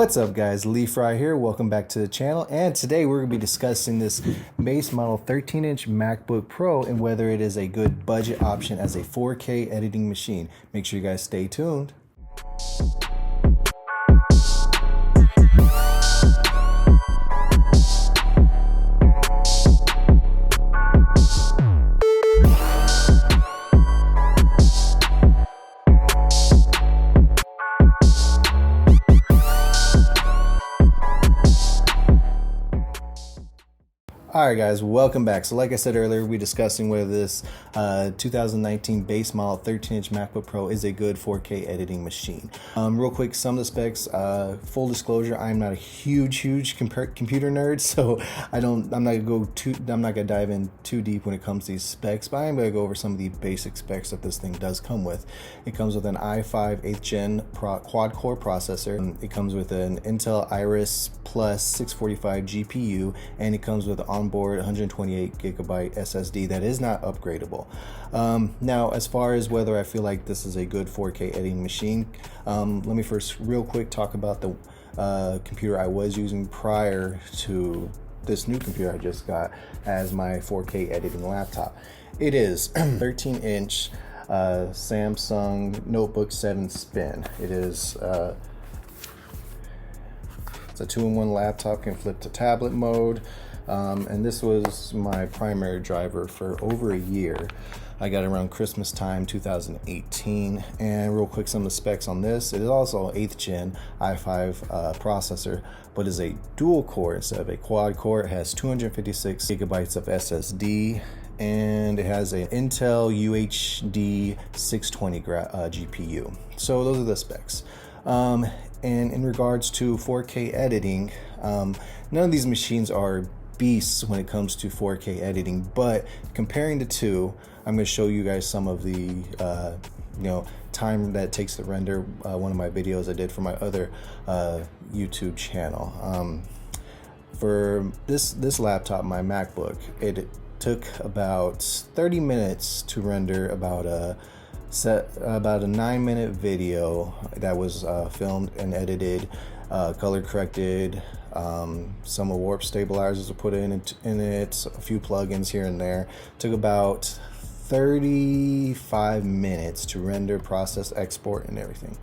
What's up guys, Lee Fry here, welcome back to the channel, and today we're going to be discussing this base model 13-inch MacBook Pro and whether it is a good budget option as a 4K editing machine. Make sure you guys stay tuned. Alright guys, welcome back. So like I said earlier, we're discussing whether this 2019 base model 13-inch MacBook Pro is a good 4K editing machine. Real quick, some of the specs, full disclosure, I'm not a huge computer nerd, so I'm not gonna dive in too deep when it comes to these specs, but I'm gonna go over some of the basic specs that this thing does come with. It comes with an i5 8th gen quad-core processor. It comes with an Intel Iris Plus 645 GPU, and it comes with onboard 128 gigabyte SSD that is not upgradable. Now, as far as whether I feel like this is a good 4K editing machine, let me first real quick talk about the computer I was using prior to this new computer I just got as my 4K editing laptop. It is 13-inch Samsung Notebook 7 Spin. It is it's a 2-in-1 laptop, can flip to tablet mode. And this was my primary driver for over a year. I got it around Christmas time 2018. And real quick, some of the specs on this: it is also an 8th gen i5 processor, but is a dual core instead of a quad core. It has 256 gigabytes of SSD, and it has an Intel UHD 620 GPU. So those are the specs. And in regards to 4K editing, none of these machines are beasts when it comes to 4K editing, but comparing the two, I'm going to show you guys some of the time that it takes to render. One of my videos I did for my other YouTube channel. For this laptop, my MacBook, it took about 30 minutes to render about a 9-minute video that was filmed and edited, color corrected. Some warp stabilizers were put in it, a few plugins here and there. Took about 35 minutes to render, process, export, and everything.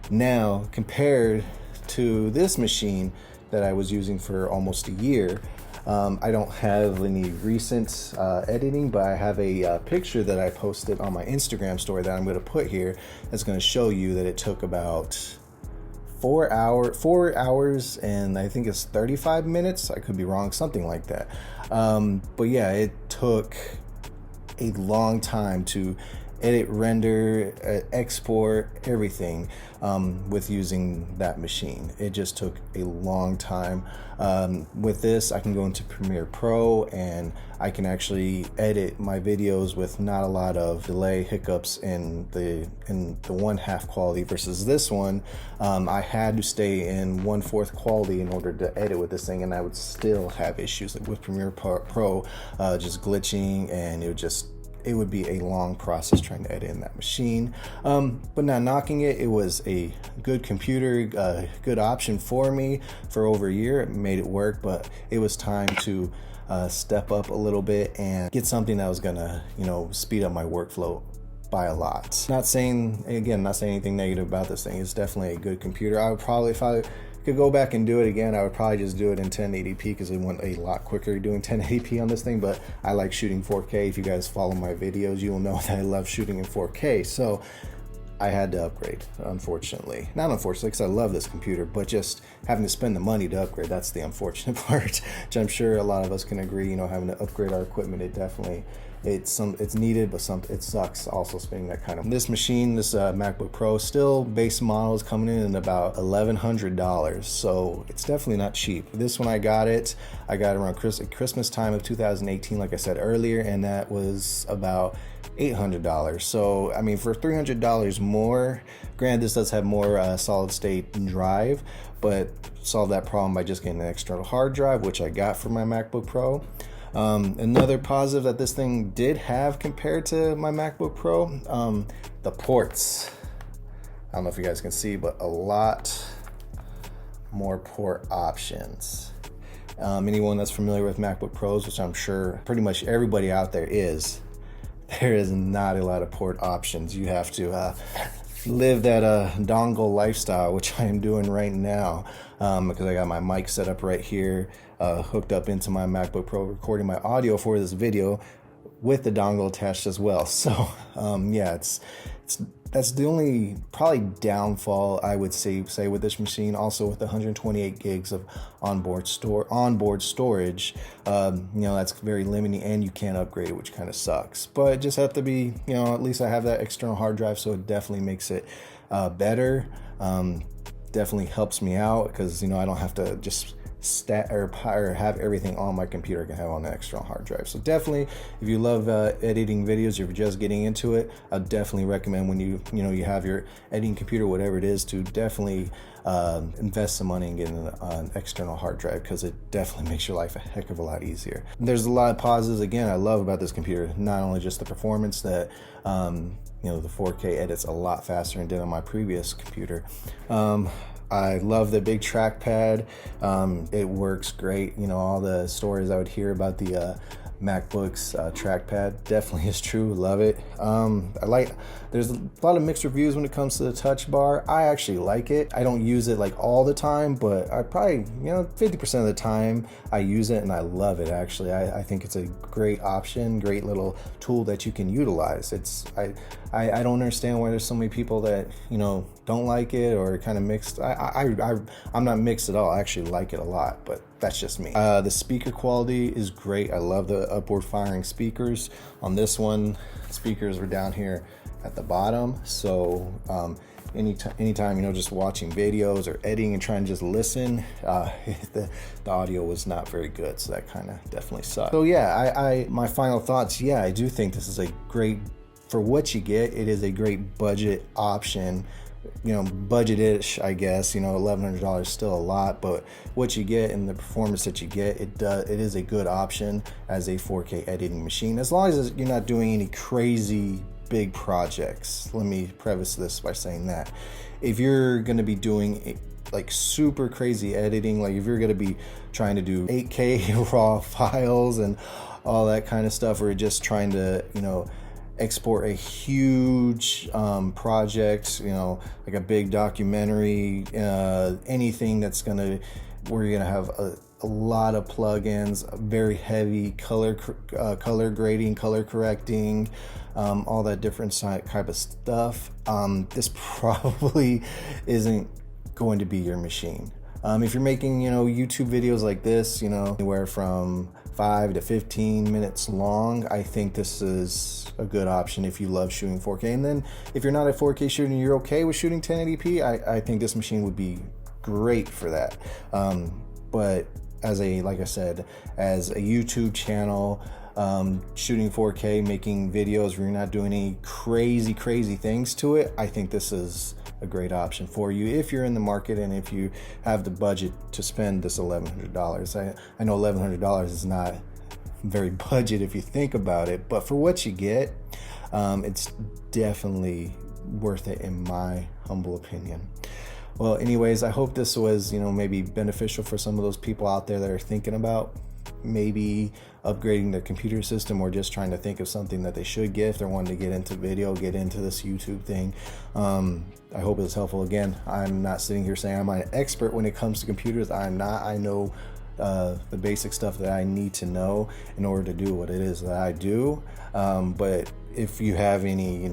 Now, compared to this machine that I was using for almost a year, I don't have any recent editing, but I have a picture that I posted on my Instagram story that I'm going to put here that's going to show you that it took about 4 hours and I think it's 35 minutes. I could be wrong, something like that. But yeah, it took a long time to edit, render, export, everything with using that machine. It just took a long time. With this, I can go into Premiere Pro and I can actually edit my videos with not a lot of delay, hiccups in the 1/2 quality versus this one. I had to stay in 1/4 quality in order to edit with this thing, and I would still have issues with Premiere Pro just glitching, and it would be a long process trying to edit in that machine. But not knocking it, it was a good computer, good option for me for over a year. It made it work, but it was time to step up a little bit and get something that was gonna, speed up my workflow by a lot. Not saying anything negative about this thing. It's definitely a good computer. I would probably, if I could go back and do it again, I would probably just do it in 1080p because it went a lot quicker doing 1080p on this thing. But I like shooting 4K. If you guys follow my videos, you will know that I love shooting in 4K. So I had to upgrade, unfortunately. Not unfortunately, because I love this computer, but just having to spend the money to upgrade, that's the unfortunate part, which I'm sure a lot of us can agree. Having to upgrade our equipment, it definitely, it's needed, but it sucks also spending that kind of. This machine, this MacBook Pro, still base model is coming in at about $1,100, so it's definitely not cheap. This one I got around Christmas time of 2018, like I said earlier, and that was about $800. So I mean, for $300 more, granted this does have more solid state drive, but solve that problem by just getting an external hard drive, which I got for my MacBook Pro. Another positive that this thing did have compared to my MacBook Pro, the ports. I don't know if you guys can see, but a lot more port options. Anyone that's familiar with MacBook Pros, which I'm sure pretty much everybody out there is, there is not a lot of port options. You have to live that dongle lifestyle, which I am doing right now, because I got my mic set up right here, hooked up into my MacBook Pro, recording my audio for this video with the dongle attached as well. So yeah, that's the only probably downfall I would say with this machine. Also with 128 gigs of onboard storage, that's very limiting, and you can't upgrade it, which kind of sucks. But just have to be, at least I have that external hard drive, so it definitely makes it better. Definitely helps me out because I don't have to just or have everything on my computer I can have on the external hard drive. So definitely, if you love editing videos, if you're just getting into it, I definitely recommend when you have your editing computer, whatever it is, to definitely invest some money in getting an external hard drive, because it definitely makes your life a heck of a lot easier. There's a lot of positives again I love about this computer, not only just the performance that the 4K edits a lot faster than it did on my previous computer. I love the big trackpad. It works great. All the stories I would hear about the MacBook's trackpad definitely is true. Love it. There's a lot of mixed reviews when it comes to the touch bar. I actually like it. I don't use it like all the time, but I probably 50% of the time I use it, and I love it. Actually, I think it's a great option, great little tool that you can utilize. I don't understand why there's so many people that don't like it or kind of mixed. I'm not mixed at all. I actually like it a lot, but that's just me. The speaker quality is great. I love the upward firing speakers. On this one, speakers were down here at the bottom, so anytime just watching videos or editing and trying to just listen, the audio was not very good, so that kind of definitely sucked. So yeah, my final thoughts, I do think this is a great, for what you get, it is a great budget option. Budget-ish, I guess. $1,100 is still a lot, but what you get and the performance that you get, it is a good option as a 4K editing machine, as long as you're not doing any crazy big projects. Let me preface this by saying that if you're going to be doing like super crazy editing, like if you're going to be trying to do 8K raw files and all that kind of stuff, or just trying to export a huge project, like a big documentary, anything that's where you're gonna have a lot of plugins, very heavy color grading, color correcting, all that different type of stuff. This probably isn't going to be your machine. If you're making YouTube videos like this, anywhere from 5 to 15 minutes long, I think this is a good option if you love shooting 4K. And then if you're not a 4K shooter and you're okay with shooting 1080p, I think this machine would be great for that. But like I said, as a YouTube channel, shooting 4K, making videos where you're not doing any crazy things to it, I think this is a great option for you if you're in the market and if you have the budget to spend this $1,100. I know $1,100 is not very budget if you think about it, but for what you get, it's definitely worth it in my humble opinion. Well, anyways, I hope this was maybe beneficial for some of those people out there that are thinking about maybe upgrading their computer system, or just trying to think of something that they should get if they're wanting to get into video, get into this YouTube thing. I hope it's helpful. Again, I'm not sitting here saying I'm an expert when it comes to computers. I'm not. I know the basic stuff that I need to know in order to do what it is that I do. But if you have any,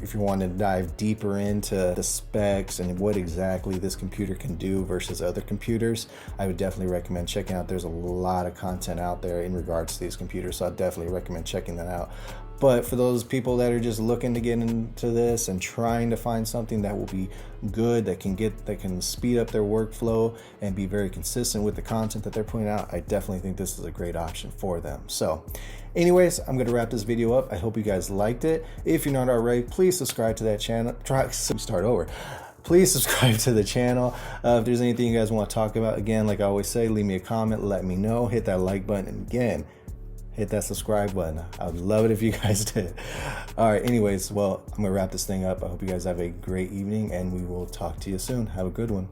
if you want to dive deeper into the specs and what exactly this computer can do versus other computers, I would definitely recommend checking out. There's a lot of content out there in regards to these computers, so I definitely recommend checking that out. But for those people that are just looking to get into this and trying to find something that will be good, that can speed up their workflow and be very consistent with the content that they're putting out, I definitely think this is a great option for them. So anyways, I'm going to wrap this video up. I hope you guys liked it. If you're not already, please subscribe to that channel. Please subscribe to the channel. If there's anything you guys want to talk about, again, like I always say, leave me a comment, let me know, hit that like button, and again, hit that subscribe button. I would love it if you guys did. All right, anyways, well, I'm gonna wrap this thing up. I hope you guys have a great evening, and we will talk to you soon. Have a good one.